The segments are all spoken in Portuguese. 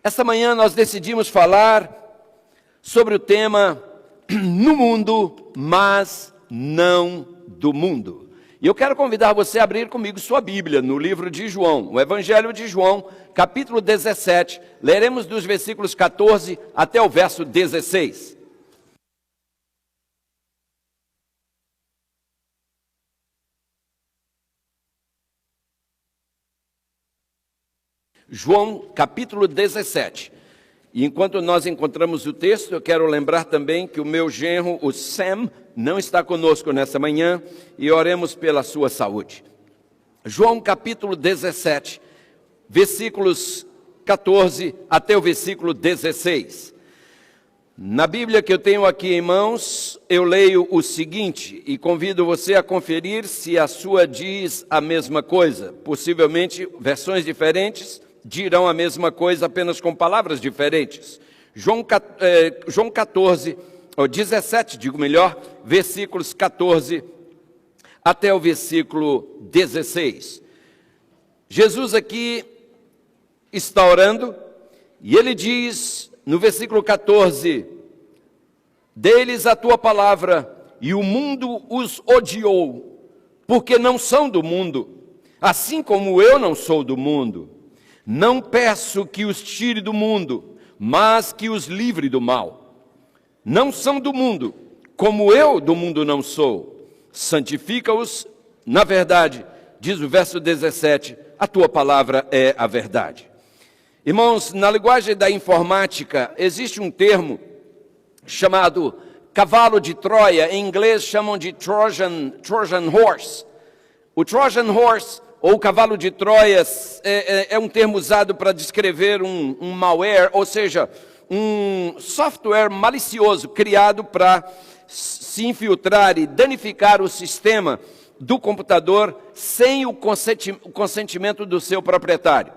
Esta manhã nós decidimos falar sobre o tema no mundo, mas não do mundo. E eu quero convidar você a abrir comigo sua Bíblia no livro de João, o Evangelho de João, capítulo 17. Leremos dos versículos 14 até o verso 16. João, capítulo 17. E enquanto nós encontramos o texto, eu quero lembrar também que o meu genro, o Sam, não está conosco nessa manhã, e oremos pela sua saúde. João, capítulo 17, versículos 14 até o versículo 16. Na Bíblia que eu tenho aqui em mãos, eu leio o seguinte, e convido você a conferir se a sua diz a mesma coisa. Possivelmente, versões diferentes dirão a mesma coisa, apenas com palavras diferentes. João 14, ou 17, digo melhor, versículos 14 até o versículo 16. Jesus aqui está orando, e ele diz no versículo 14, deles a tua palavra, e o mundo os odiou, porque não são do mundo, assim como eu não sou do mundo. Não peço que os tire do mundo, mas que os livre do mal. Não são do mundo, como eu do mundo não sou. Santifica-os na verdade, diz o verso 17, a tua palavra é a verdade. Irmãos, na linguagem da informática, existe um termo chamado cavalo de Troia, em inglês chamam de Trojan horse. O Trojan horse, ou cavalo de Troia, é um termo usado para descrever um malware, ou seja, um software malicioso criado para se infiltrar e danificar o sistema do computador sem o consentimento do seu proprietário.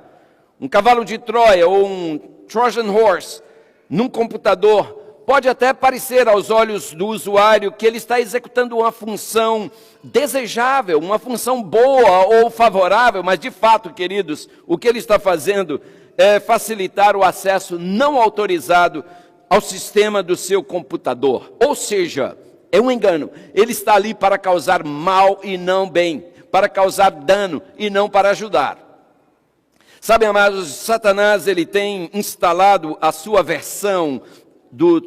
Um cavalo de Troia ou um Trojan horse num computador pode até parecer aos olhos do usuário que ele está executando uma função desejável, uma função boa ou favorável, mas de fato, queridos, o que ele está fazendo é facilitar o acesso não autorizado ao sistema do seu computador. Ou seja, é um engano. Ele está ali para causar mal e não bem, para causar dano e não para ajudar. Sabem, amados, Satanás ele tem instalado a sua versão do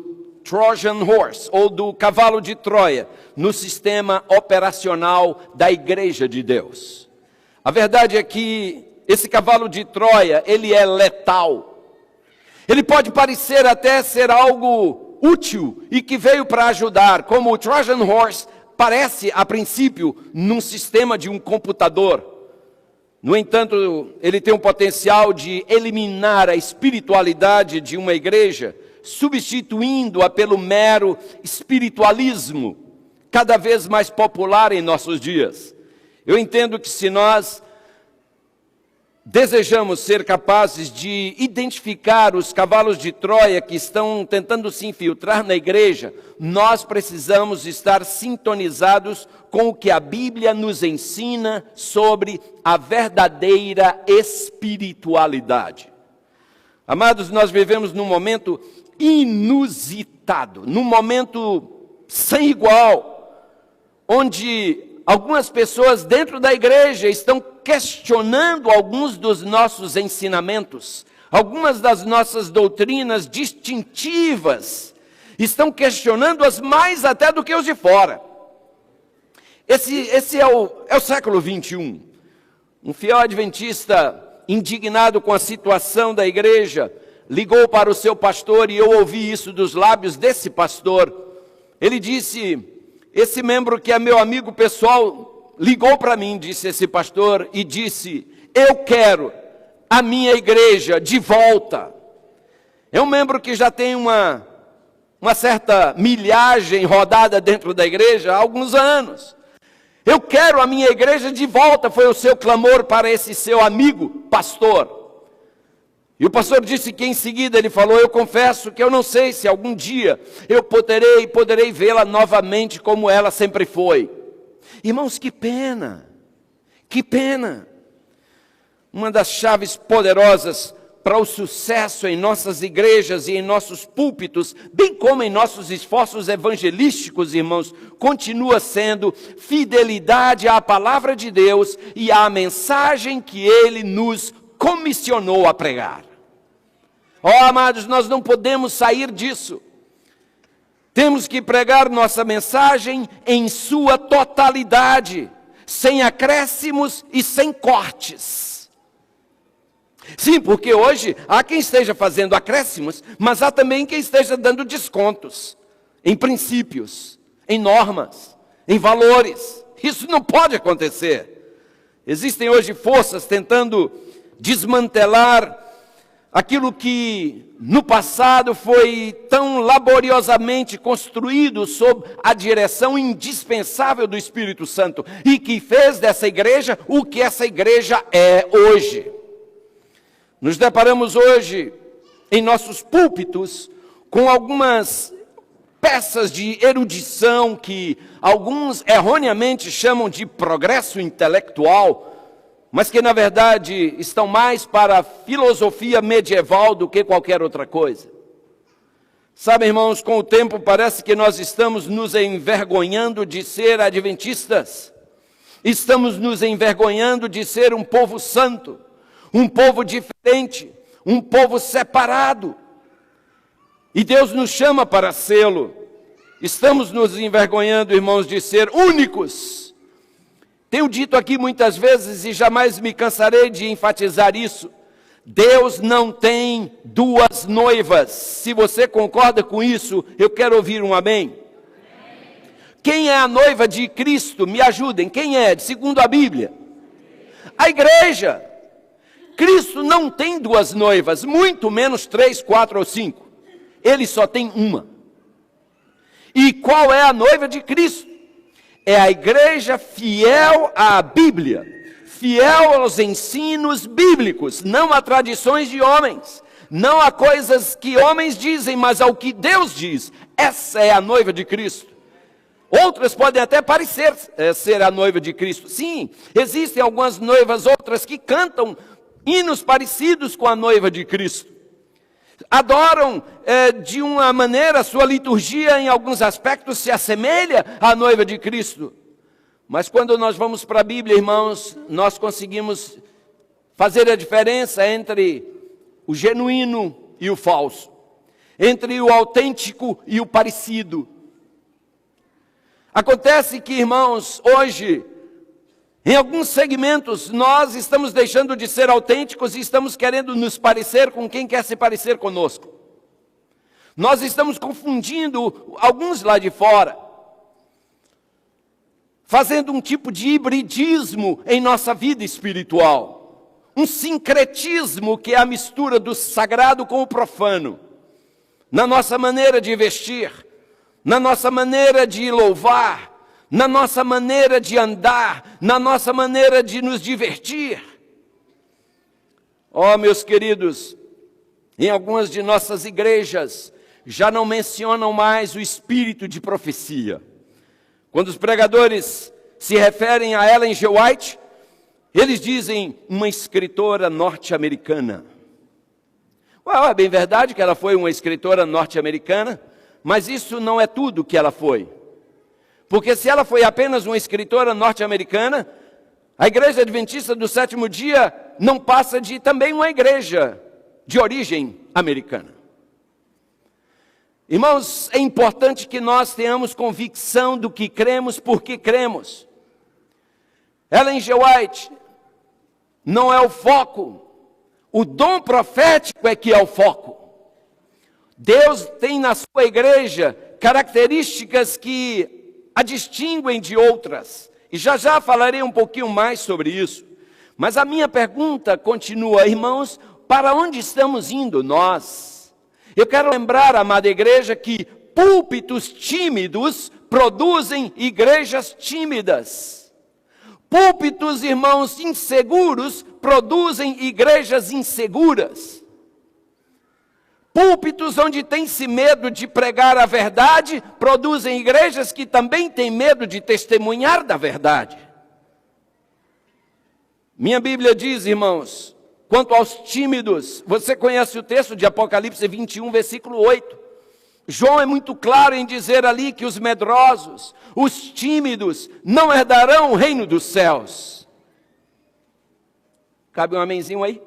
Trojan horse, ou do cavalo de Troia, no sistema operacional da Igreja de Deus. A verdade é que esse cavalo de Troia, ele é letal. Ele pode parecer até ser algo útil e que veio para ajudar, como o Trojan horse parece, a princípio, num sistema de um computador. No entanto, ele tem o potencial de eliminar a espiritualidade de uma igreja, substituindo-a pelo mero espiritualismo, cada vez mais popular em nossos dias. Eu entendo que se nós desejamos ser capazes de identificar os cavalos de Troia que estão tentando se infiltrar na igreja, nós precisamos estar sintonizados com o que a Bíblia nos ensina sobre a verdadeira espiritualidade. Amados, nós vivemos num momento inusitado, num momento sem igual, onde algumas pessoas dentro da igreja estão questionando alguns dos nossos ensinamentos, algumas das nossas doutrinas distintivas, estão questionando-as mais até do que os de fora. Esse é o século 21. Um fiel adventista, indignado com a situação da igreja, ligou para o seu pastor, e eu ouvi isso dos lábios desse pastor. Ele disse, esse membro que é meu amigo pessoal, ligou para mim, disse esse pastor, e disse, eu quero a minha igreja de volta. É um membro que já tem uma certa milhagem rodada dentro da igreja há alguns anos. Eu quero a minha igreja de volta, foi o seu clamor para esse seu amigo pastor. E o pastor disse que em seguida ele falou, eu confesso que eu não sei se algum dia eu poderei vê-la novamente como ela sempre foi. Irmãos, que pena, que pena. Uma das chaves poderosas para o sucesso em nossas igrejas e em nossos púlpitos, bem como em nossos esforços evangelísticos, irmãos, continua sendo fidelidade à palavra de Deus e à mensagem que Ele nos comissionou a pregar. Amados, nós não podemos sair disso. Temos que pregar nossa mensagem em sua totalidade, sem acréscimos e sem cortes. Sim, porque hoje há quem esteja fazendo acréscimos, mas há também quem esteja dando descontos em princípios, em normas, em valores. Isso não pode acontecer. Existem hoje forças tentando desmantelar aquilo que no passado foi tão laboriosamente construído sob a direção indispensável do Espírito Santo e que fez dessa igreja o que essa igreja é hoje. Nos deparamos hoje, em nossos púlpitos, com algumas peças de erudição que alguns erroneamente chamam de progresso intelectual, mas que na verdade estão mais para a filosofia medieval do que qualquer outra coisa. Sabe, irmãos, com o tempo parece que nós estamos nos envergonhando de ser adventistas, estamos nos envergonhando de ser um povo santo, um povo diferente, um povo separado. E Deus nos chama para sê-lo. Estamos nos envergonhando, irmãos, de ser únicos. Tenho dito aqui muitas vezes e jamais me cansarei de enfatizar isso. Deus não tem duas noivas. Se você concorda com isso, eu quero ouvir um amém. Quem é a noiva de Cristo? Me ajudem. Quem é? Segundo a Bíblia. A igreja. Cristo não tem duas noivas, muito menos 3, 4 ou 5. Ele só tem uma. E qual é a noiva de Cristo? É a igreja fiel à Bíblia, fiel aos ensinos bíblicos, não a tradições de homens, não a coisas que homens dizem, mas ao que Deus diz. Essa é a noiva de Cristo. Outras podem até parecer ser a noiva de Cristo. Sim, existem algumas noivas, outras que cantam hinos parecidos com a noiva de Cristo. Adoram de uma maneira, sua liturgia em alguns aspectos se assemelha à noiva de Cristo. Mas quando nós vamos para a Bíblia, irmãos, nós conseguimos fazer a diferença entre o genuíno e o falso, entre o autêntico e o parecido. Acontece que, irmãos, hoje, em alguns segmentos, nós estamos deixando de ser autênticos e estamos querendo nos parecer com quem quer se parecer conosco. Nós estamos confundindo alguns lá de fora, fazendo um tipo de hibridismo em nossa vida espiritual. Um sincretismo que é a mistura do sagrado com o profano. Na nossa maneira de vestir, na nossa maneira de louvar, na nossa maneira de andar, na nossa maneira de nos divertir. Meus queridos, em algumas de nossas igrejas já não mencionam mais o espírito de profecia. Quando os pregadores se referem a Ellen G. White, eles dizem uma escritora norte-americana. É bem verdade que ela foi uma escritora norte-americana, mas isso não é tudo que ela foi. Porque se ela foi apenas uma escritora norte-americana, a Igreja Adventista do Sétimo Dia não passa de também uma igreja de origem americana. Irmãos, é importante que nós tenhamos convicção do que cremos, porque cremos. Ellen G. White não é o foco, o dom profético é que é o foco. Deus tem na sua igreja características que a distinguem de outras, e já já falarei um pouquinho mais sobre isso. Mas a minha pergunta continua, irmãos, para onde estamos indo nós? Eu quero lembrar, amada igreja, que púlpitos tímidos produzem igrejas tímidas. Púlpitos, irmãos, inseguros produzem igrejas inseguras. Púlpitos onde tem-se medo de pregar a verdade, produzem igrejas que também têm medo de testemunhar da verdade. Minha Bíblia diz, irmãos, Quanto aos tímidos, você conhece o texto de Apocalipse 21, versículo 8. João é muito claro em dizer ali que os medrosos, os tímidos, não herdarão o reino dos céus. Cabe um amenzinho aí?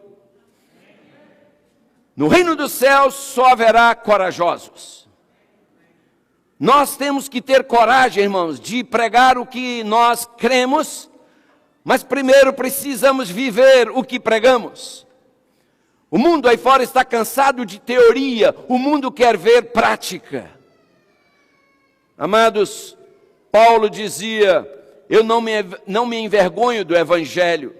No reino dos céus só haverá corajosos. Nós temos que ter coragem, irmãos, de pregar o que nós cremos, mas primeiro precisamos viver o que pregamos. O mundo aí fora está cansado de teoria, o mundo quer ver prática. Amados, Paulo dizia, eu não me envergonho do Evangelho.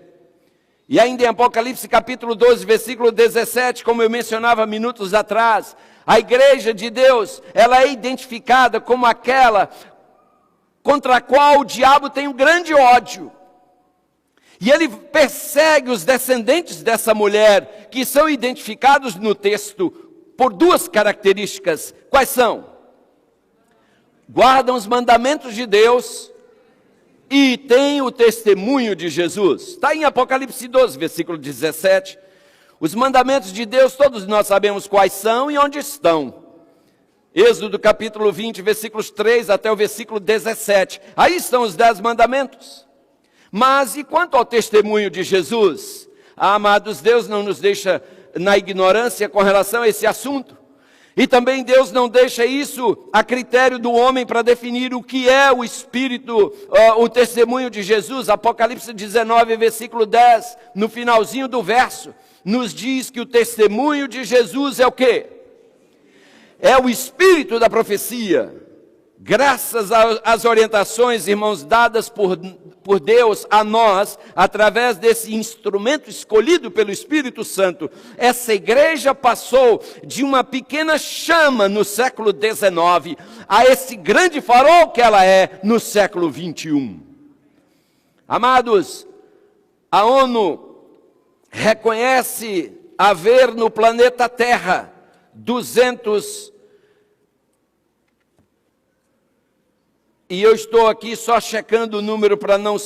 E ainda em Apocalipse capítulo 12, versículo 17, como eu mencionava minutos atrás, a igreja de Deus, ela é identificada como aquela contra a qual o diabo tem um grande ódio. E ele persegue os descendentes dessa mulher, que são identificados no texto por duas características. Quais são? Guardam os mandamentos de Deus e têm o testemunho de Jesus. Está em Apocalipse 12, versículo 17. Os mandamentos de Deus, todos nós sabemos quais são e onde estão. Êxodo capítulo 20, versículos 3 até o versículo 17. Aí estão os 10 mandamentos. Mas e quanto ao testemunho de Jesus? Amados, Deus não nos deixa na ignorância com relação a esse assunto. E também Deus não deixa isso a critério do homem para definir o que é o Espírito, o testemunho de Jesus. Apocalipse 19, versículo 10, no finalzinho do verso, nos diz que o testemunho de Jesus é o quê? É o Espírito da profecia. Graças às orientações, irmãos, dadas por Deus a nós, através desse instrumento escolhido pelo Espírito Santo, essa igreja passou de uma pequena chama no século XIX a esse grande farol que ela é no século XXI. Amados, a ONU reconhece haver no planeta Terra 200. E eu estou aqui só checando o número para não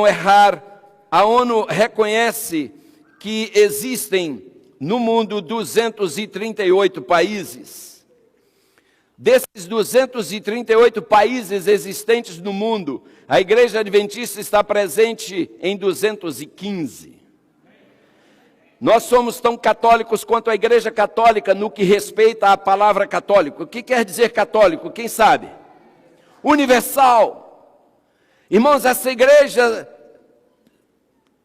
errar. A ONU reconhece que existem no mundo 238 países. Desses 238 países existentes no mundo, a Igreja Adventista está presente em 215. Nós somos tão católicos quanto a Igreja Católica no que respeita à palavra católico. O que quer dizer católico? Quem sabe? Universal. Irmãos, essa igreja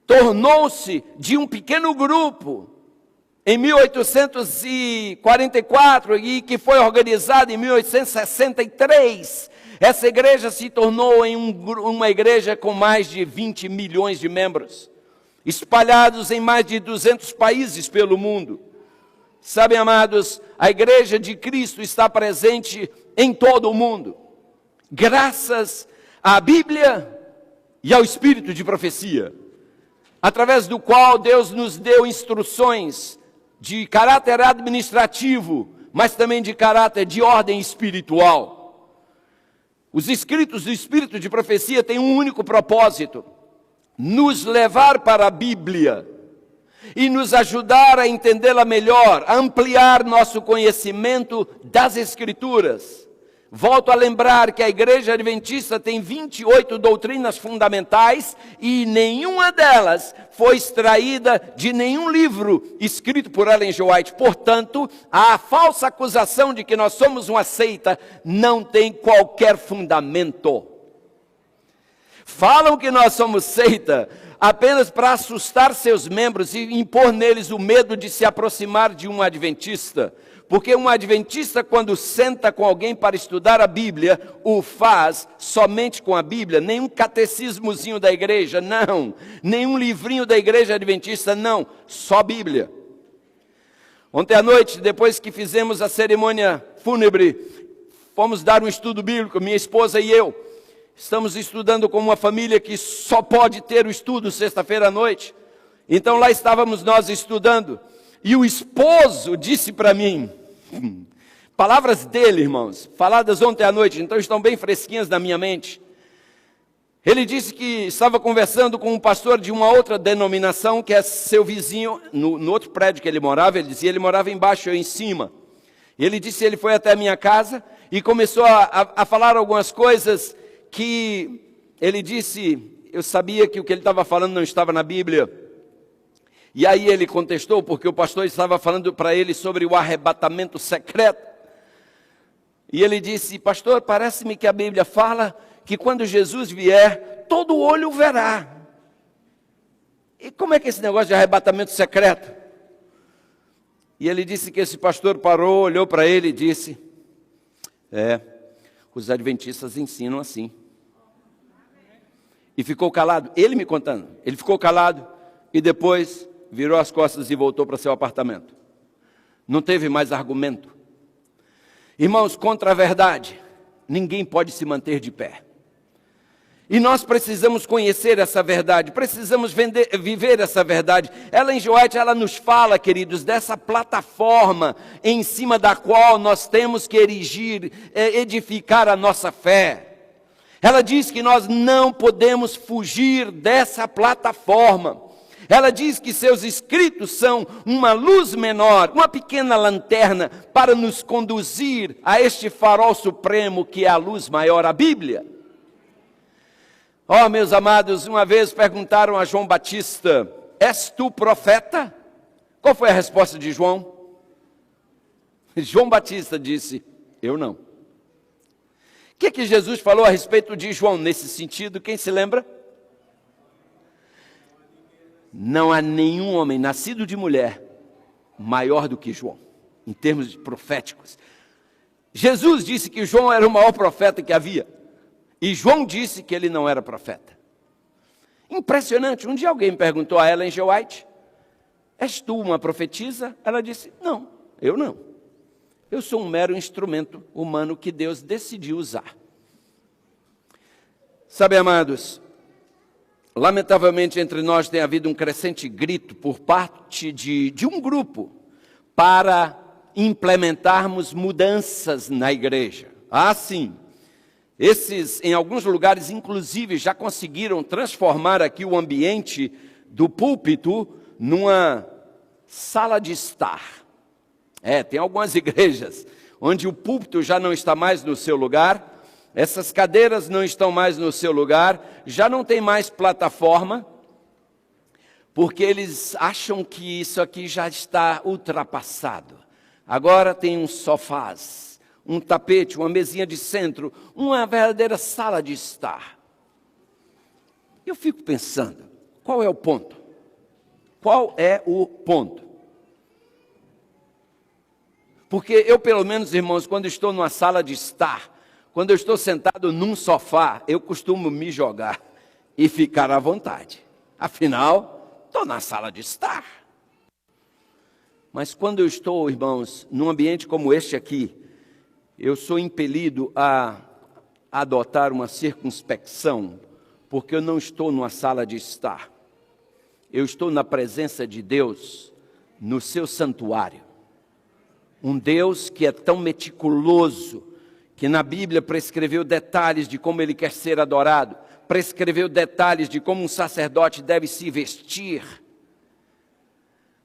tornou-se de um pequeno grupo em 1844 e que foi organizada em 1863. Essa igreja se tornou uma igreja com mais de 20 milhões de membros, espalhados em mais de 200 países pelo mundo. Sabem, amados, a igreja de Cristo está presente em todo o mundo, graças à Bíblia e ao Espírito de profecia, através do qual Deus nos deu instruções de caráter administrativo, mas também de caráter de ordem espiritual. Os escritos do Espírito de profecia têm um único propósito: nos levar para a Bíblia e nos ajudar a entendê-la melhor, a ampliar nosso conhecimento das Escrituras. Volto a lembrar que a Igreja Adventista tem 28 doutrinas fundamentais e nenhuma delas foi extraída de nenhum livro escrito por Ellen G. White. Portanto, a falsa acusação de que nós somos uma seita não tem qualquer fundamento. Falam que nós somos seita apenas para assustar seus membros e impor neles o medo de se aproximar de um adventista. Porque um adventista, quando senta com alguém para estudar a Bíblia, o faz somente com a Bíblia, nenhum catecismozinho da igreja, não. Nenhum livrinho da igreja adventista, não. Só Bíblia. Ontem à noite, depois que fizemos a cerimônia fúnebre, fomos dar um estudo bíblico, minha esposa e eu. Estamos estudando com uma família que só pode ter o estudo sexta-feira à noite. Então lá estávamos nós estudando. E o esposo disse para mim, palavras dele, irmãos, faladas ontem à noite, então estão bem fresquinhas na minha mente. Ele disse que estava conversando com um pastor de uma outra denominação, que é seu vizinho, no outro prédio que ele morava. Ele dizia, ele morava embaixo, eu em cima. Ele disse, ele foi até a minha casa e começou a falar algumas coisas que ele disse, eu sabia que o que ele estava falando não estava na Bíblia. E aí ele contestou, porque o pastor estava falando para ele sobre o arrebatamento secreto. E ele disse, pastor, parece-me que a Bíblia fala que quando Jesus vier, todo olho verá. E como é que é esse negócio de arrebatamento secreto? E ele disse que esse pastor parou, olhou para ele e disse, os adventistas ensinam assim. E ficou calado, ele me contando, ele ficou calado e depois virou as costas e voltou para seu apartamento. Não teve mais argumento. Irmãos, contra a verdade, ninguém pode se manter de pé. E nós precisamos conhecer essa verdade, precisamos viver essa verdade. Ellen G. White, ela nos fala, queridos, dessa plataforma em cima da qual nós temos que erigir, edificar a nossa fé. Ela diz que nós não podemos fugir dessa plataforma. Ela diz que seus escritos são uma luz menor, uma pequena lanterna para nos conduzir a este farol supremo que é a luz maior, a Bíblia. Meus amados, uma vez perguntaram a João Batista, és tu profeta? Qual foi a resposta de João? João Batista disse, eu não. O que Jesus falou a respeito de João nesse sentido? Quem se lembra? Não há nenhum homem nascido de mulher maior do que João, em termos proféticos. Jesus disse que João era o maior profeta que havia. E João disse que ele não era profeta. Impressionante. Um dia alguém perguntou a Ellen G. White, és tu uma profetisa? Ela disse, não, eu não. Eu sou um mero instrumento humano que Deus decidiu usar. Sabe, amados, lamentavelmente entre nós tem havido um crescente grito por parte de um grupo para implementarmos mudanças na igreja. Sim. Esses, em alguns lugares, inclusive, já conseguiram transformar aqui o ambiente do púlpito numa sala de estar. Tem algumas igrejas onde o púlpito já não está mais no seu lugar, essas cadeiras não estão mais no seu lugar, já não tem mais plataforma, porque eles acham que isso aqui já está ultrapassado. Agora tem uns sofás, um tapete, uma mesinha de centro, uma verdadeira sala de estar. Eu fico pensando, qual é o ponto? Qual é o ponto? Porque eu, pelo menos, irmãos, quando estou numa sala de estar, quando eu estou sentado num sofá, eu costumo me jogar e ficar à vontade. Afinal, estou na sala de estar. Mas quando eu estou, irmãos, num ambiente como este aqui, eu sou impelido a adotar uma circunspecção, porque eu não estou numa sala de estar. Eu estou na presença de Deus, no seu santuário. Um Deus que é tão meticuloso, que na Bíblia prescreveu detalhes de como Ele quer ser adorado, prescreveu detalhes de como um sacerdote deve se vestir.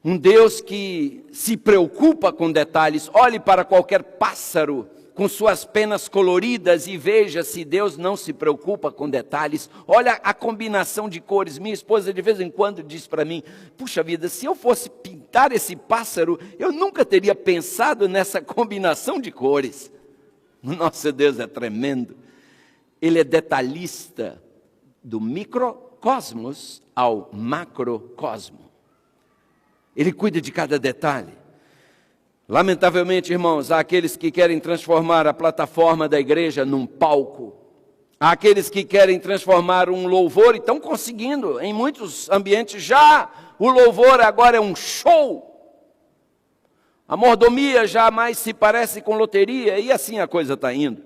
Um Deus que se preocupa com detalhes. Olhe para qualquer pássaro com suas penas coloridas e veja se Deus não se preocupa com detalhes. Olha a combinação de cores. Minha esposa de vez em quando diz para mim, puxa vida, se eu fosse pintar esse pássaro, eu nunca teria pensado nessa combinação de cores. Nosso Deus é tremendo. Ele é detalhista do microcosmos ao macrocosmo. Ele cuida de cada detalhe. Lamentavelmente, irmãos, há aqueles que querem transformar a plataforma da igreja num palco. Há aqueles que querem transformar um louvor e estão conseguindo. Em muitos ambientes já o louvor agora é um show. A mordomia já mais se parece com loteria e assim a coisa está indo.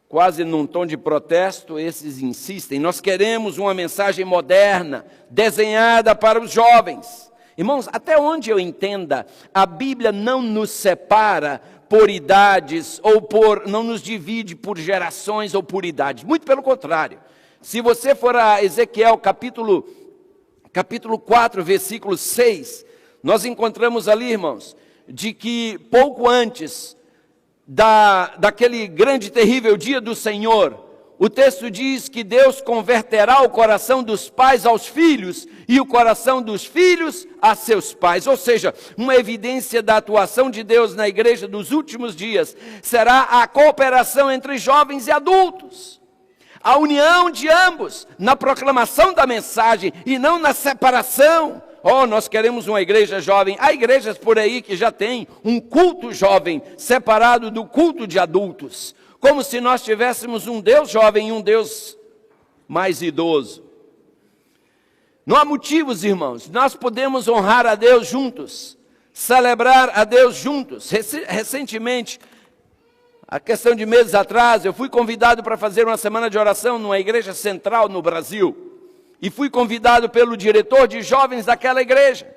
Quase num tom de protesto, esses insistem. Nós queremos uma mensagem moderna, desenhada para os jovens. Irmãos, até onde eu entenda, a Bíblia não nos separa por idades, não nos divide por gerações ou por idades. Muito pelo contrário. Se você for a Ezequiel capítulo 4, versículo 6, nós encontramos ali, irmãos, de que pouco antes daquele grande e terrível dia do Senhor, o texto diz que Deus converterá o coração dos pais aos filhos e o coração dos filhos a seus pais. Ou seja, uma evidência da atuação de Deus na igreja dos últimos dias será a cooperação entre jovens e adultos. A união de ambos na proclamação da mensagem e não na separação. Oh, nós queremos uma igreja jovem. Há igrejas por aí que já têm um culto jovem separado do culto de adultos. Como se nós tivéssemos um Deus jovem e um Deus mais idoso. Não há motivos, irmãos. Nós podemos honrar a Deus juntos, celebrar a Deus juntos. Recentemente, a questão de meses atrás, eu fui convidado para fazer uma semana de oração numa igreja central no Brasil. E fui convidado pelo diretor de jovens daquela igreja.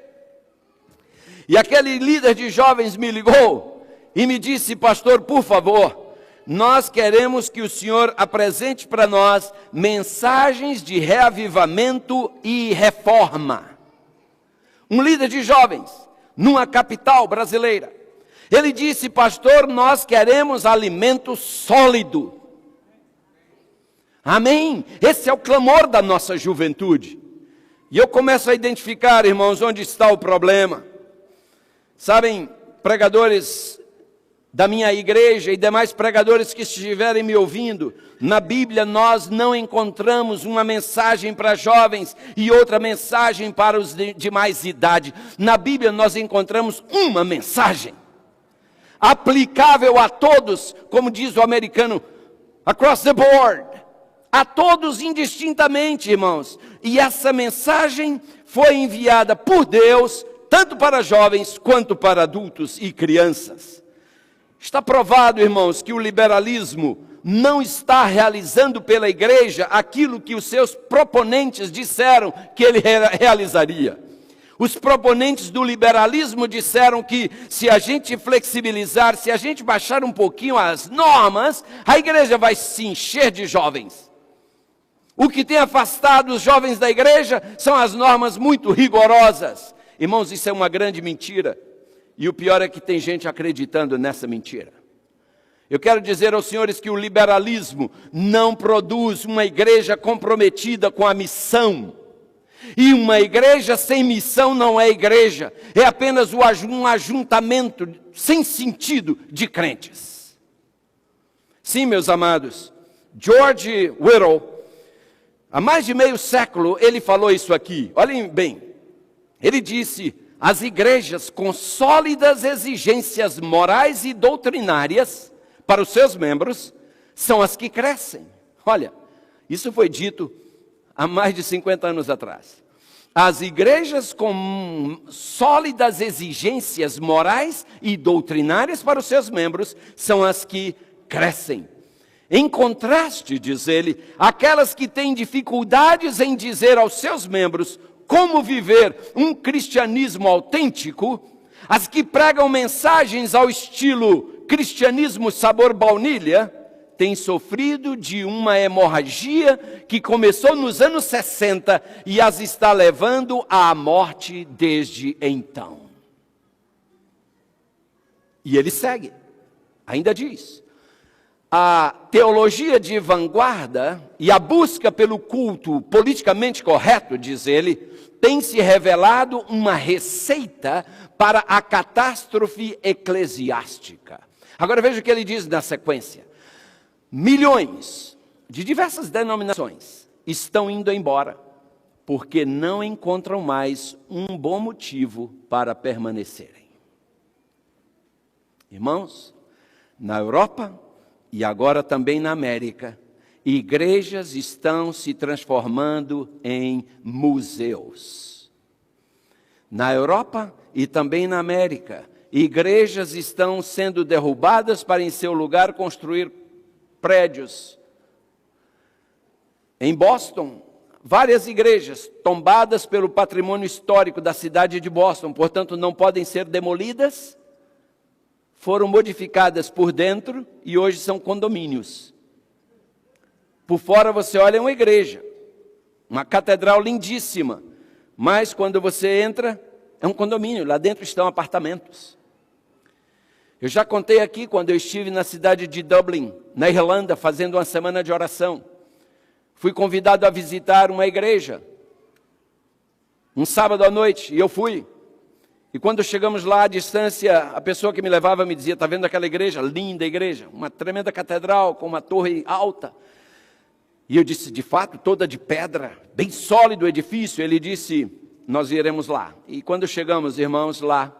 E aquele líder de jovens me ligou e me disse: pastor, por favor, nós queremos que o senhor apresente para nós mensagens de reavivamento e reforma. Um líder de jovens, numa capital brasileira. Ele disse: pastor, nós queremos alimento sólido. Amém? Esse é o clamor da nossa juventude. E eu começo a identificar, irmãos, onde está o problema. Sabem, pregadores da minha igreja e demais pregadores que estiverem me ouvindo, na Bíblia nós não encontramos uma mensagem para jovens e outra mensagem para os de mais idade. Na Bíblia nós encontramos uma mensagem, aplicável a todos, como diz o americano, across the board, a todos indistintamente, irmãos. E essa mensagem foi enviada por Deus, tanto para jovens quanto para adultos e crianças. Está provado, irmãos, que o liberalismo não está realizando pela igreja aquilo que os seus proponentes disseram que ele realizaria. Os proponentes do liberalismo disseram que se a gente flexibilizar, se a gente baixar um pouquinho as normas, a igreja vai se encher de jovens. O que tem afastado os jovens da igreja são as normas muito rigorosas. Irmãos, isso é uma grande mentira. E o pior é que tem gente acreditando nessa mentira. Eu quero dizer aos senhores que o liberalismo não produz uma igreja comprometida com a missão. E uma igreja sem missão não é igreja. É apenas um ajuntamento sem sentido de crentes. Sim, meus amados, George Whittle, há mais de meio século, ele falou isso aqui. Olhem bem, ele disse: as igrejas com sólidas exigências morais e doutrinárias para os seus membros são as que crescem. Olha, isso foi dito há mais de 50 anos atrás. As igrejas com sólidas exigências morais e doutrinárias para os seus membros são as que crescem. Em contraste, diz ele, aquelas que têm dificuldades em dizer aos seus membros como viver um cristianismo autêntico, as que pregam mensagens ao estilo cristianismo sabor baunilha, têm sofrido de uma hemorragia que começou nos anos 60 e as está levando à morte desde então. E ele segue, ainda diz: a teologia de vanguarda e a busca pelo culto politicamente correto, diz ele, tem se revelado uma receita para a catástrofe eclesiástica. Agora veja o que ele diz na sequência. Milhões de diversas denominações estão indo embora, porque não encontram mais um bom motivo para permanecerem. Irmãos, na Europa e agora também na América, igrejas estão se transformando em museus. Na Europa e também na América, igrejas estão sendo derrubadas para em seu lugar construir prédios. Em Boston, várias igrejas tombadas pelo patrimônio histórico da cidade de Boston, portanto não podem ser demolidas, foram modificadas por dentro e hoje são condomínios. Por fora você olha, é uma igreja, uma catedral lindíssima, mas quando você entra, é um condomínio, lá dentro estão apartamentos. Eu já contei aqui quando eu estive na cidade de Dublin, na Irlanda, fazendo uma semana de oração. Fui convidado a visitar uma igreja, um sábado à noite, e eu fui. E quando chegamos lá à distância, a pessoa que me levava me dizia, está vendo aquela igreja? Linda igreja, uma tremenda catedral com uma torre alta. E eu disse, de fato, toda de pedra, bem sólido o edifício. Ele disse, nós iremos lá. E quando chegamos, irmãos, lá,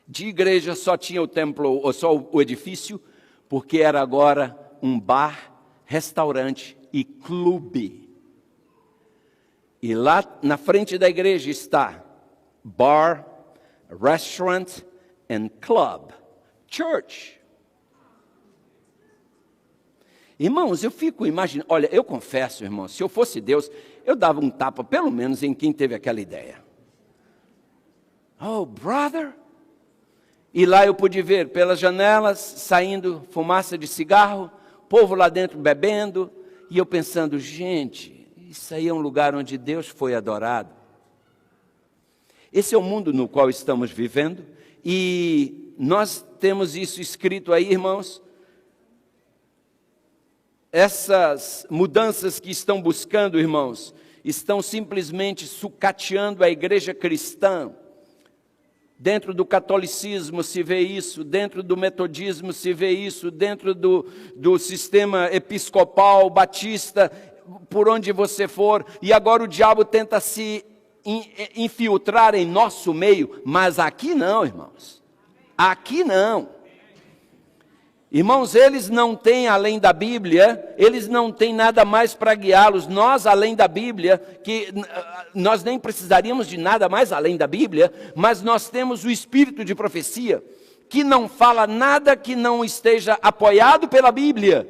de igreja só tinha o templo, ou só o edifício, porque era agora um bar, restaurante e clube. E lá na frente da igreja está bar, restaurant and club, church. Irmãos, eu fico imaginando, olha, eu confesso, irmãos, se eu fosse Deus, eu dava um tapa, pelo menos, em quem teve aquela ideia. Oh, brother! E lá eu pude ver, pelas janelas, saindo fumaça de cigarro, povo lá dentro bebendo, e eu pensando, gente, isso aí é um lugar onde Deus foi adorado. Esse é o mundo no qual estamos vivendo, e nós temos isso escrito aí, irmãos. Essas mudanças que estão buscando, irmãos, estão simplesmente sucateando a igreja cristã. Dentro do catolicismo se vê isso, dentro do metodismo se vê isso, dentro do sistema episcopal, batista, por onde você for. E agora o diabo tenta se infiltrar em nosso meio, mas aqui não, irmãos. Aqui não. Irmãos, eles não têm além da Bíblia, eles não têm nada mais para guiá-los. Nós, além da Bíblia, que nós nem precisaríamos de nada mais além da Bíblia, mas nós temos o espírito de profecia, que não fala nada que não esteja apoiado pela Bíblia.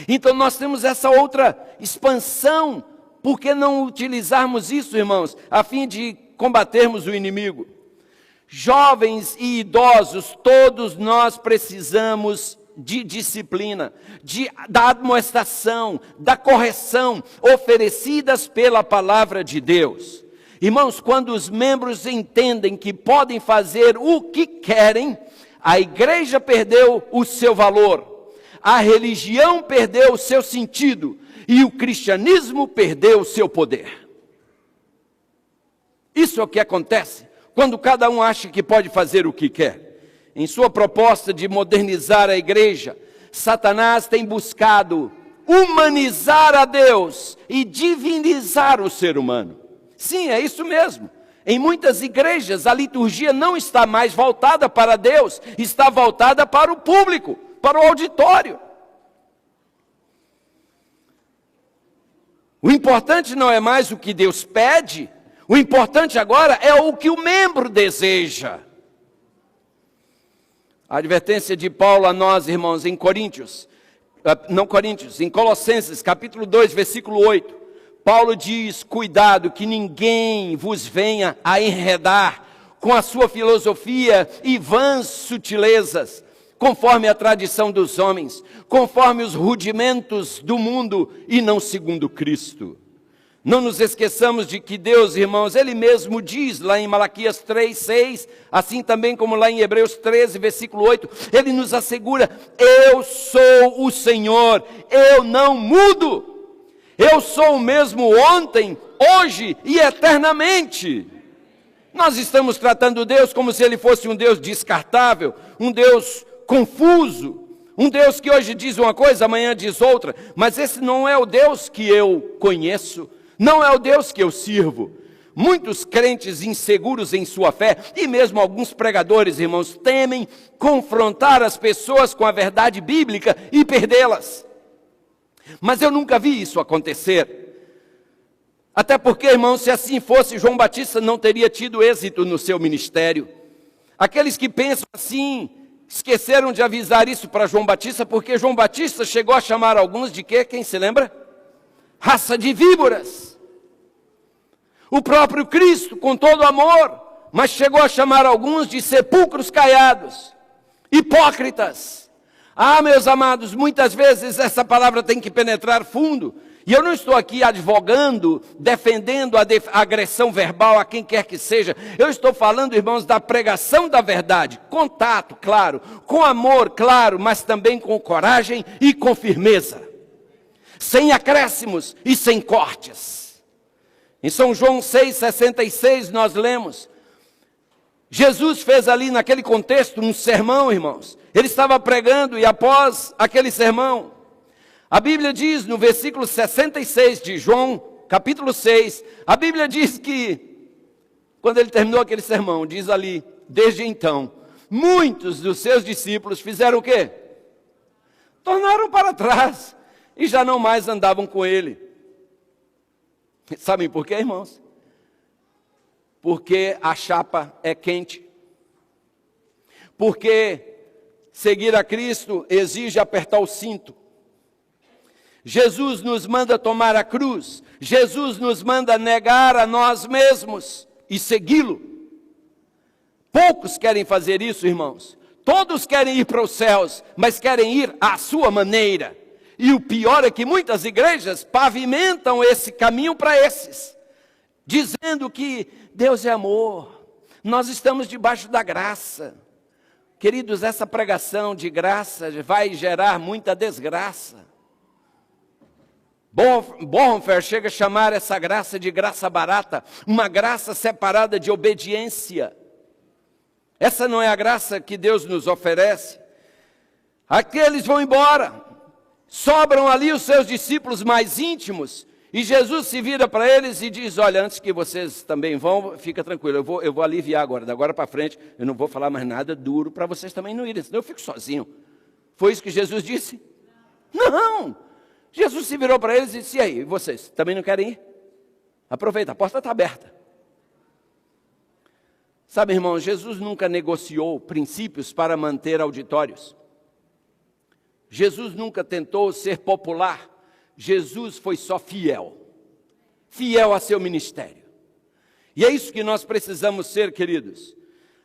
Então nós temos essa outra expansão. Por que não utilizarmos isso, irmãos, a fim de combatermos o inimigo? Jovens e idosos, todos nós precisamos de disciplina, da admoestação, da correção, oferecidas pela palavra de Deus. Irmãos, quando os membros entendem que podem fazer o que querem, a igreja perdeu o seu valor, a religião perdeu o seu sentido, e o cristianismo perdeu o seu poder. Isso é o que acontece quando cada um acha que pode fazer o que quer. Em sua proposta de modernizar a igreja, Satanás tem buscado humanizar a Deus e divinizar o ser humano. Sim, é isso mesmo. Em muitas igrejas, a liturgia não está mais voltada para Deus, está voltada para o público, para o auditório. O importante não é mais o que Deus pede, o importante agora é o que o membro deseja. A advertência de Paulo a nós, irmãos, em em Colossenses, capítulo 2, versículo 8. Paulo diz, cuidado que ninguém vos venha a enredar com a sua filosofia e vãs sutilezas, conforme a tradição dos homens, conforme os rudimentos do mundo e não segundo Cristo. Não nos esqueçamos de que Deus, irmãos, Ele mesmo diz lá em Malaquias 3, 6, assim também como lá em Hebreus 13, versículo 8, Ele nos assegura, eu sou o Senhor, eu não mudo, eu sou o mesmo ontem, hoje e eternamente. Nós estamos tratando Deus como se Ele fosse um Deus descartável, um Deus confuso, um Deus que hoje diz uma coisa, amanhã diz outra, mas esse não é o Deus que eu conheço, não é o Deus que eu sirvo. Muitos crentes inseguros em sua fé, e mesmo alguns pregadores, irmãos, temem confrontar as pessoas com a verdade bíblica e perdê-las. Mas eu nunca vi isso acontecer. Até porque, irmãos, se assim fosse, João Batista não teria tido êxito no seu ministério. Aqueles que pensam assim, esqueceram de avisar isso para João Batista, porque João Batista chegou a chamar alguns de quê? Quem se lembra? Raça de víboras. O próprio Cristo, com todo amor, mas chegou a chamar alguns de sepulcros caiados, hipócritas. Ah, meus amados, muitas vezes essa palavra tem que penetrar fundo. E eu não estou aqui advogando, defendendo a agressão verbal a quem quer que seja. Eu estou falando, irmãos, da pregação da verdade. Contato, claro. Com amor, claro, mas também com coragem e com firmeza. Sem acréscimos e sem cortes. Em São João 6,66 nós lemos. Jesus fez ali naquele contexto um sermão, irmãos. Ele estava pregando e após aquele sermão, a Bíblia diz no versículo 66 de João, capítulo 6, a Bíblia diz que, quando ele terminou aquele sermão, diz ali, desde então, muitos dos seus discípulos fizeram o quê? Tornaram para trás e já não mais andavam com ele. Sabem por quê, irmãos? Porque a chapa é quente. Porque seguir a Cristo exige apertar o cinto. Jesus nos manda tomar a cruz. Jesus nos manda negar a nós mesmos e segui-lo. Poucos querem fazer isso, irmãos. Todos querem ir para os céus, mas querem ir à sua maneira. E o pior é que muitas igrejas pavimentam esse caminho para esses, dizendo que Deus é amor, nós estamos debaixo da graça. Queridos, essa pregação de graça vai gerar muita desgraça. Bonhoeffer chega a chamar essa graça de graça barata, uma graça separada de obediência. Essa não é a graça que Deus nos oferece. Aqueles vão embora, sobram ali os seus discípulos mais íntimos, e Jesus se vira para eles e diz, olha, antes que vocês também vão, fica tranquilo, eu vou aliviar agora, da agora para frente, eu não vou falar mais nada duro para vocês também não irem, senão eu fico sozinho. Foi isso que Jesus disse? Não! Jesus se virou para eles e disse, e aí, vocês também não querem ir? Aproveita, a porta está aberta. Sabe, irmão, Jesus nunca negociou princípios para manter auditórios. Jesus nunca tentou ser popular. Jesus foi só fiel. Fiel a seu ministério. E é isso que nós precisamos ser, queridos.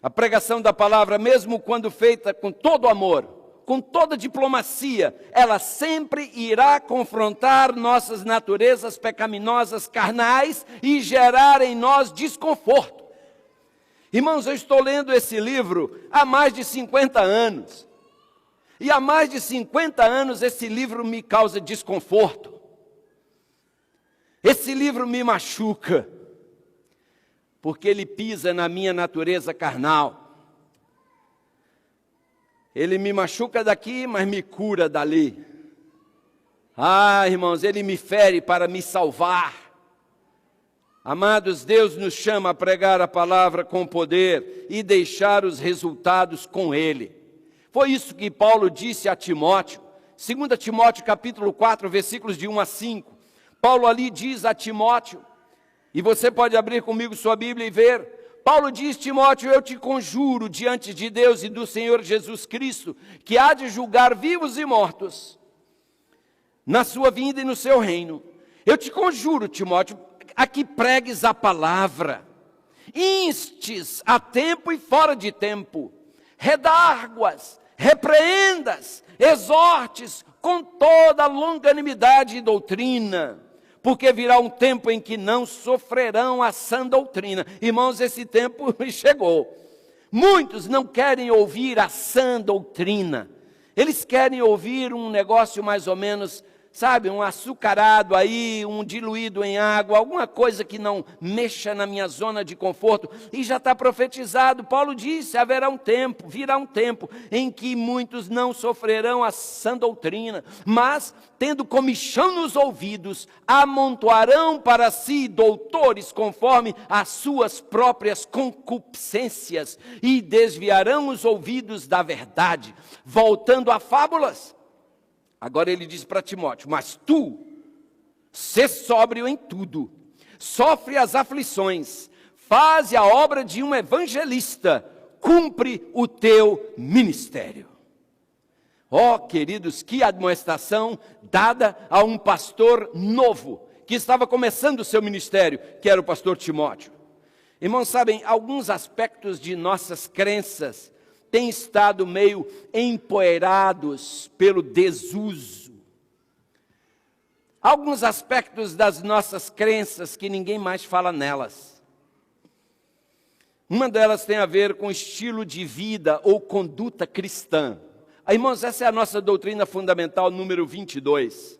A pregação da palavra, mesmo quando feita com todo amor, com toda diplomacia, ela sempre irá confrontar nossas naturezas pecaminosas carnais e gerar em nós desconforto. Irmãos, eu estou lendo esse livro há mais de 50 anos. E há mais de 50 anos esse livro me causa desconforto. Esse livro me machuca, porque ele pisa na minha natureza carnal. Ele me machuca daqui, mas me cura dali. Ah, irmãos, ele me fere para me salvar. Amados, Deus nos chama a pregar a palavra com poder e deixar os resultados com ele. Foi isso que Paulo disse a Timóteo. 2 Timóteo capítulo 4, versículos de 1 a 5. Paulo ali diz a Timóteo, e você pode abrir comigo sua Bíblia e ver. Paulo diz, Timóteo, eu te conjuro diante de Deus e do Senhor Jesus Cristo, que há de julgar vivos e mortos, na sua vinda e no seu reino. Eu te conjuro, Timóteo, a que pregues a palavra, instes a tempo e fora de tempo, redarguas, repreendas, exortes com toda longanimidade e doutrina, porque virá um tempo em que não sofrerão a sã doutrina. Irmãos, esse tempo chegou. Muitos não querem ouvir a sã doutrina. Eles querem ouvir um negócio mais ou menos, sabe, um açucarado aí, um diluído em água, alguma coisa que não mexa na minha zona de conforto. E já está profetizado, Paulo disse, haverá um tempo, virá um tempo em que muitos não sofrerão a sã doutrina, mas, tendo comichão nos ouvidos, amontoarão para si doutores conforme as suas próprias concupiscências e desviarão os ouvidos da verdade, voltando a fábulas. Agora ele diz para Timóteo, mas tu, sê sóbrio em tudo, sofre as aflições, faze a obra de um evangelista, cumpre o teu ministério. Ó, queridos, que admoestação dada a um pastor novo, que estava começando o seu ministério, que era o pastor Timóteo. Irmãos, sabem, alguns aspectos de nossas crenças têm estado meio empoeirados pelo desuso. Alguns aspectos das nossas crenças que ninguém mais fala nelas. Uma delas tem a ver com estilo de vida ou conduta cristã. Irmãos, essa é a nossa doutrina fundamental número 22.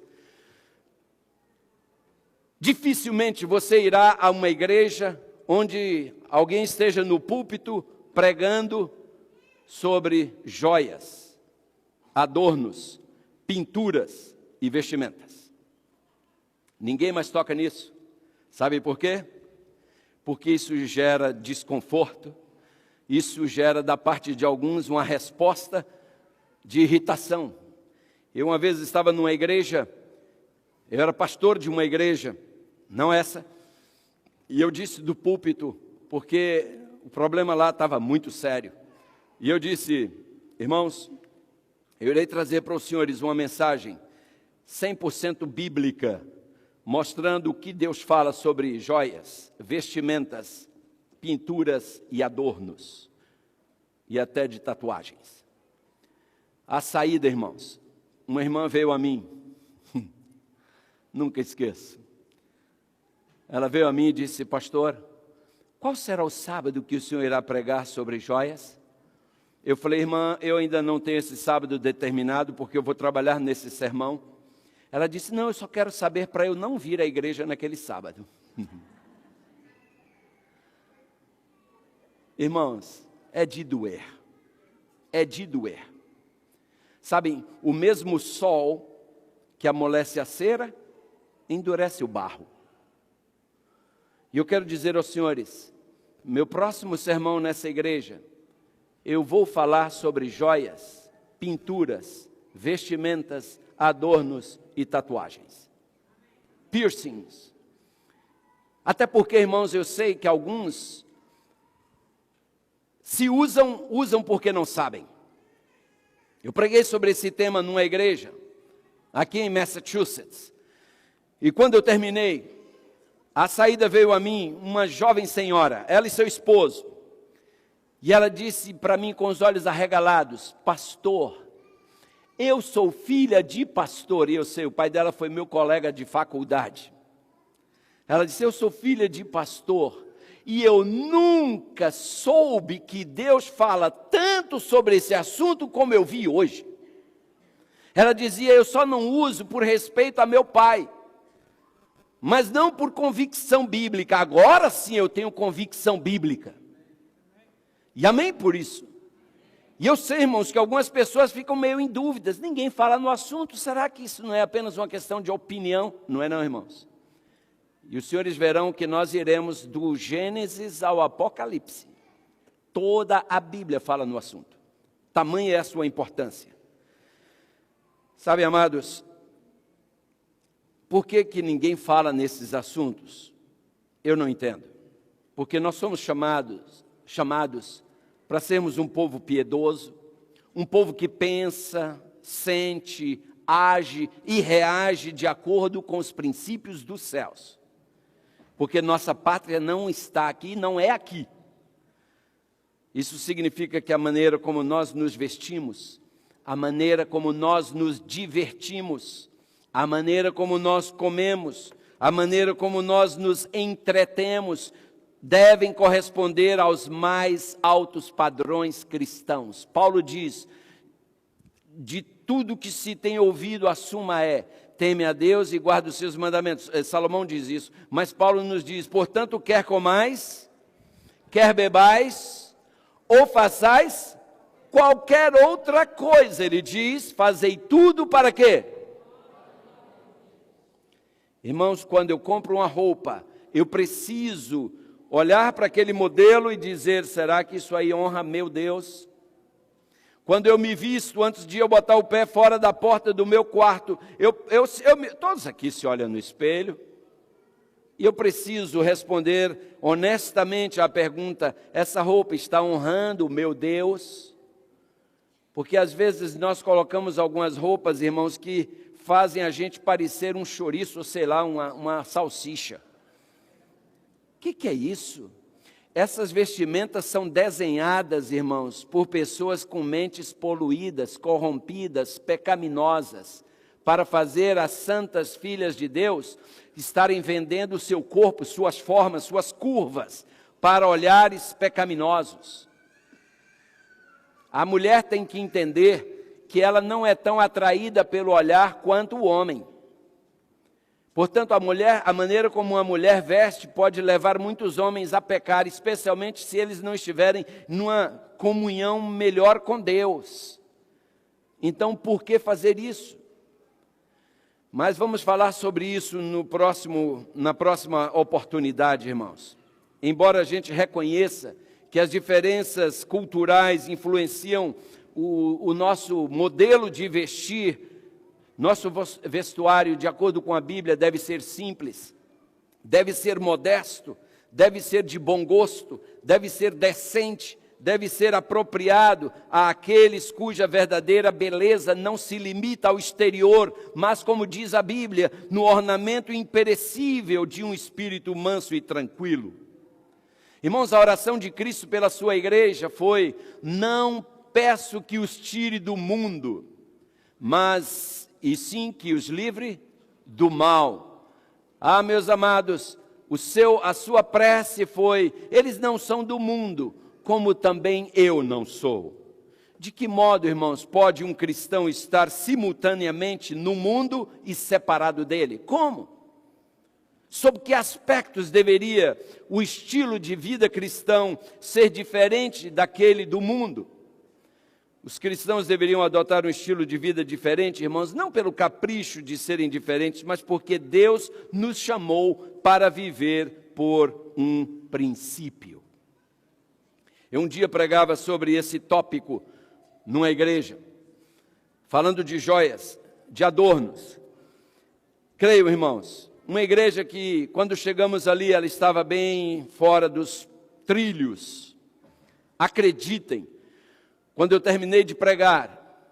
Dificilmente você irá a uma igreja onde alguém esteja no púlpito pregando sobre joias, adornos, pinturas e vestimentas. Ninguém mais toca nisso. Sabe por quê? Porque isso gera desconforto, isso gera da parte de alguns uma resposta de irritação. Eu uma vez estava numa igreja, eu era pastor de uma igreja, não essa, e eu disse do púlpito, porque o problema lá estava muito sério, e eu disse: irmãos, eu irei trazer para os senhores uma mensagem 100% bíblica, mostrando o que Deus fala sobre joias, vestimentas, pinturas e adornos, e até de tatuagens. A saída, irmãos, uma irmã veio a mim, nunca esqueço. Ela veio a mim e disse: pastor, qual será o sábado que o senhor irá pregar sobre joias? Eu falei: irmã, eu ainda não tenho esse sábado determinado, porque eu vou trabalhar nesse sermão. Ela disse: não, eu só quero saber para eu não vir à igreja naquele sábado. Irmãos, é de doer. É de doer. Sabem, o mesmo sol que amolece a cera, endurece o barro. E eu quero dizer aos senhores, meu próximo sermão nessa igreja, eu vou falar sobre joias, pinturas, vestimentas, adornos e tatuagens. Piercings. Até porque, irmãos, eu sei que alguns se usam porque não sabem. Eu preguei sobre esse tema numa igreja, aqui em Massachusetts. E quando eu terminei, a saída veio a mim uma jovem senhora, ela e seu esposo. E ela disse para mim com os olhos arregalados: pastor, eu sou filha de pastor. E eu sei, o pai dela foi meu colega de faculdade. Ela disse: eu sou filha de pastor. E eu nunca soube que Deus fala tanto sobre esse assunto como eu vi hoje. Ela dizia: eu só não uso por respeito a meu pai, mas não por convicção bíblica. Agora sim eu tenho convicção bíblica. E amém por isso. E eu sei, irmãos, que algumas pessoas ficam meio em dúvidas. Ninguém fala no assunto. Será que isso não é apenas uma questão de opinião? Não é não, irmãos? E os senhores verão que nós iremos do Gênesis ao Apocalipse. Toda a Bíblia fala no assunto. Tamanha é a sua importância. Sabe, amados, por que ninguém fala nesses assuntos? Eu não entendo. Porque nós somos chamados para sermos um povo piedoso, um povo que pensa, sente, age e reage de acordo com os princípios dos céus. Porque nossa pátria não está aqui, não é aqui. Isso significa que a maneira como nós nos vestimos, a maneira como nós nos divertimos, a maneira como nós comemos, a maneira como nós nos entretemos, devem corresponder aos mais altos padrões cristãos. Paulo diz: de tudo que se tem ouvido, a suma é: teme a Deus e guarda os seus mandamentos. Salomão diz isso, mas Paulo nos diz: portanto, quer comais, quer bebais, ou façais qualquer outra coisa, ele diz, fazei tudo para quê? Irmãos, quando eu compro uma roupa, eu preciso olhar para aquele modelo e dizer: será que isso aí honra meu Deus? Quando eu me visto, antes de eu botar o pé fora da porta do meu quarto, todos aqui se olham no espelho, e eu preciso responder honestamente à pergunta: essa roupa está honrando o meu Deus? Porque às vezes nós colocamos algumas roupas, irmãos, que fazem a gente parecer um chouriço, ou sei lá, uma salsicha. O que é isso? Essas vestimentas são desenhadas, irmãos, por pessoas com mentes poluídas, corrompidas, pecaminosas, para fazer as santas filhas de Deus estarem vendendo o seu corpo, suas formas, suas curvas, para olhares pecaminosos. A mulher tem que entender que ela não é tão atraída pelo olhar quanto o homem. Portanto, a maneira como uma mulher veste pode levar muitos homens a pecar, especialmente se eles não estiverem numa comunhão melhor com Deus. Então, por que fazer isso? Mas vamos falar sobre isso na próxima oportunidade, irmãos. Embora a gente reconheça que as diferenças culturais influenciam o nosso modelo de vestir, nosso vestuário, de acordo com a Bíblia, deve ser simples, deve ser modesto, deve ser de bom gosto, deve ser decente, deve ser apropriado àqueles cuja verdadeira beleza não se limita ao exterior, mas, como diz a Bíblia, no ornamento imperecível de um espírito manso e tranquilo. Irmãos, a oração de Cristo pela sua igreja foi: não peço que os tire do mundo, e sim que os livre do mal. Ah, meus amados, a sua prece foi: eles não são do mundo, como também eu não sou. De que modo, irmãos, pode um cristão estar simultaneamente no mundo e separado dele? Como? Sob que aspectos deveria o estilo de vida cristão ser diferente daquele do mundo? Os cristãos deveriam adotar um estilo de vida diferente, irmãos, não pelo capricho de serem diferentes, mas porque Deus nos chamou para viver por um princípio. Eu um dia pregava sobre esse tópico numa igreja, falando de joias, de adornos. Creio, irmãos, uma igreja que, quando chegamos ali, ela estava bem fora dos trilhos. Acreditem, quando eu terminei de pregar,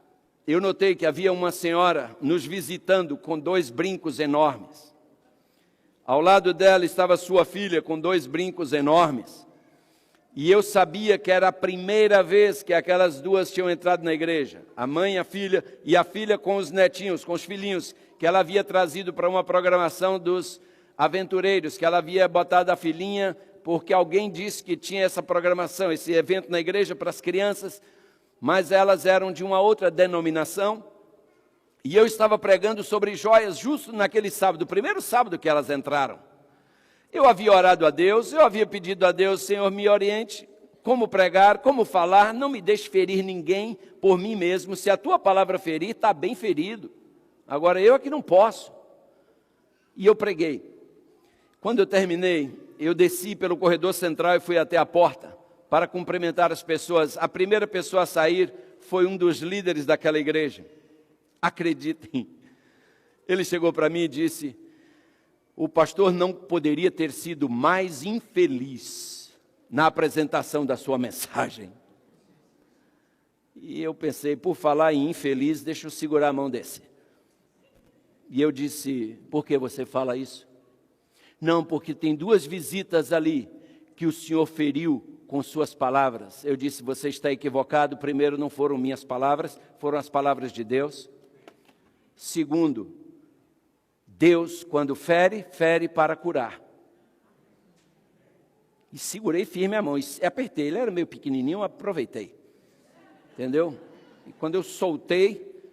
eu notei que havia uma senhora nos visitando com 2 brincos enormes. Ao lado dela estava sua filha com 2 brincos enormes. E eu sabia que era a primeira vez que aquelas duas tinham entrado na igreja. A mãe e a filha com os netinhos, com os filhinhos, que ela havia trazido para uma programação dos aventureiros, que ela havia botado a filhinha, porque alguém disse que tinha essa programação, esse evento na igreja para as crianças, mas elas eram de uma outra denominação. E eu estava pregando sobre joias justo naquele sábado, o primeiro sábado que elas entraram. Eu havia orado a Deus, eu havia pedido a Deus: Senhor, me oriente como pregar, como falar, não me deixe ferir ninguém por mim mesmo. Se a tua palavra ferir, está bem ferido. Agora eu é que não posso. E eu preguei. Quando eu terminei, eu desci pelo corredor central e fui até a porta para cumprimentar as pessoas. A primeira pessoa a sair foi um dos líderes daquela igreja. Acreditem, ele chegou para mim e disse: o pastor não poderia ter sido mais infeliz na apresentação da sua mensagem. E eu pensei, por falar em infeliz, deixa eu segurar a mão desse. E eu disse: por que você fala isso? Não, porque tem 2 visitas ali que o senhor feriu com suas palavras. Eu disse: você está equivocado. Primeiro, não foram minhas palavras, foram as palavras de Deus. Segundo, Deus, quando fere, fere para curar. E segurei firme a mão, e apertei. Ele era meio pequenininho, eu aproveitei. Entendeu? E quando eu soltei,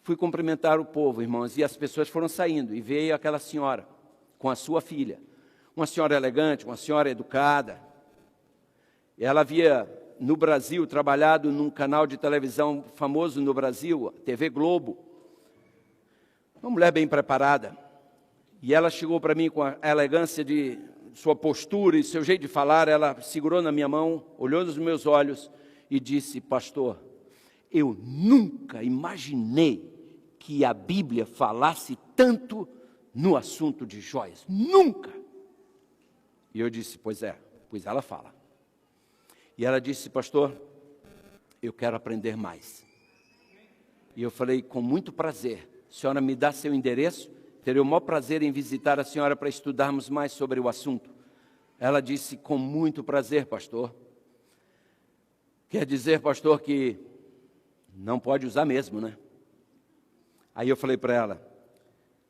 fui cumprimentar o povo, irmãos, e as pessoas foram saindo. E veio aquela senhora com a sua filha. Uma senhora elegante, uma senhora educada. Ela havia, no Brasil, trabalhado num canal de televisão famoso no Brasil, TV Globo. Uma mulher bem preparada. E ela chegou para mim com a elegância de sua postura e seu jeito de falar. Ela segurou na minha mão, olhou nos meus olhos e disse: pastor, eu nunca imaginei que a Bíblia falasse tanto no assunto de joias. Nunca! E eu disse: pois ela fala. E ela disse: pastor, eu quero aprender mais. E eu falei: com muito prazer. A senhora me dá seu endereço? Terei o maior prazer em visitar a senhora para estudarmos mais sobre o assunto. Ela disse: com muito prazer, pastor. Quer dizer, pastor, que não pode usar mesmo, né? Aí eu falei para ela: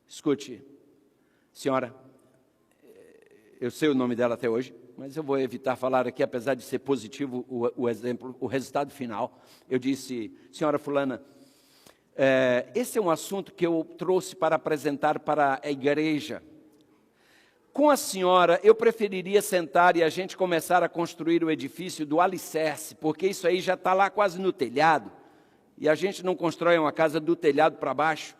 escute, senhora, eu sei o nome dela até hoje, mas eu vou evitar falar aqui, apesar de ser positivo o exemplo, o resultado final. Eu disse: senhora fulana, esse é um assunto que eu trouxe para apresentar para a igreja. Com a senhora, eu preferiria sentar e a gente começar a construir o edifício do alicerce, porque isso aí já está lá quase no telhado, e a gente não constrói uma casa do telhado para baixo.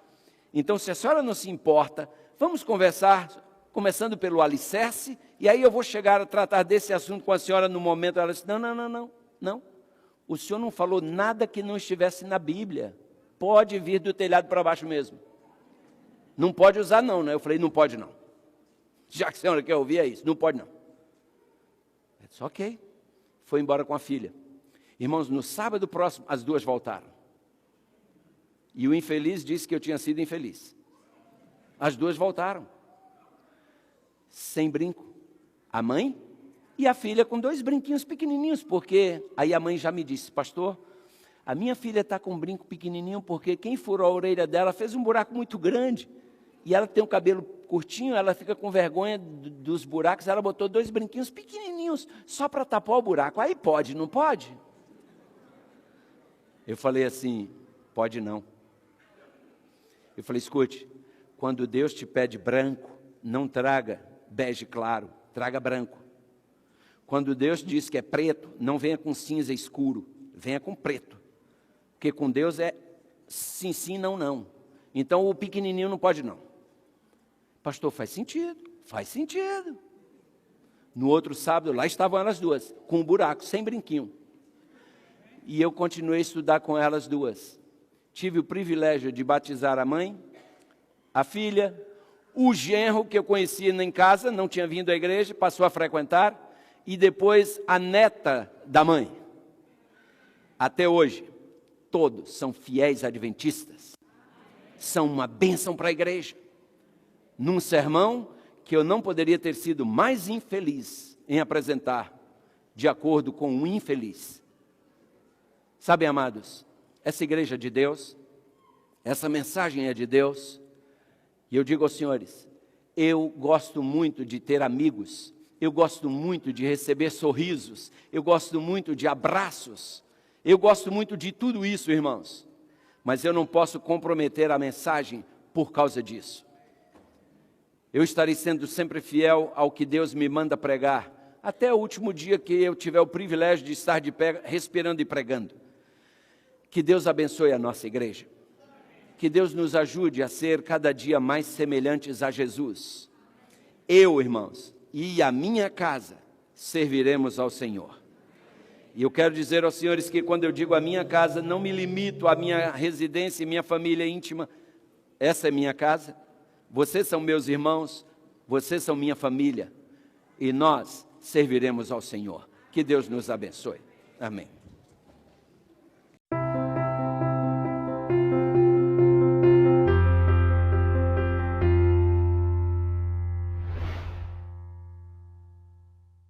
Então, se a senhora não se importa, vamos conversar, começando pelo alicerce, e aí eu vou chegar a tratar desse assunto com a senhora no momento. Ela disse: não, o senhor não falou nada que não estivesse na Bíblia, pode vir do telhado para baixo mesmo, não pode usar não, né? Eu falei: não pode não, já que a senhora quer ouvir é isso, não pode não. Eu disse: ok, foi embora com a filha. Irmãos, no sábado próximo, as duas voltaram, e o infeliz disse que eu tinha sido infeliz. As duas voltaram, sem brinco, a mãe e a filha com 2 brinquinhos pequenininhos, porque aí a mãe já me disse: pastor, a minha filha está com um brinco pequenininho porque quem furou a orelha dela fez um buraco muito grande, e ela tem o cabelo curtinho, ela fica com vergonha dos buracos, ela botou 2 brinquinhos pequenininhos só para tapar o buraco. Aí pode, não pode? Eu falei assim: pode não. Eu falei: escute, quando Deus te pede branco, não traga bege claro, traga branco. Quando Deus diz que é preto, não venha com cinza escuro, venha com preto. Porque com Deus é sim, sim, não, não. Então o pequenininho não pode não. Pastor, faz sentido, faz sentido. No outro sábado, lá estavam elas duas, com um buraco, sem brinquinho. E eu continuei a estudar com elas duas. Tive o privilégio de batizar a mãe, a filha, o genro que eu conhecia em casa, não tinha vindo à igreja, passou a frequentar, e depois a neta da mãe. Até hoje, todos são fiéis adventistas, são uma bênção para a igreja. Num sermão que eu não poderia ter sido mais infeliz em apresentar, de acordo com um infeliz. Sabem, amados, essa igreja é de Deus, essa mensagem é de Deus. E eu digo aos senhores, eu gosto muito de ter amigos, eu gosto muito de receber sorrisos, eu gosto muito de abraços, eu gosto muito de tudo isso, irmãos. Mas eu não posso comprometer a mensagem por causa disso. Eu estarei sendo sempre fiel ao que Deus me manda pregar, até o último dia que eu tiver o privilégio de estar de pé, respirando e pregando. Que Deus abençoe a nossa igreja. Que Deus nos ajude a ser cada dia mais semelhantes a Jesus. Eu, irmãos, e a minha casa serviremos ao Senhor. E eu quero dizer aos senhores que quando eu digo a minha casa, não me limito à minha residência e minha família íntima. Essa é minha casa. Vocês são meus irmãos, vocês são minha família. E nós serviremos ao Senhor. Que Deus nos abençoe. Amém.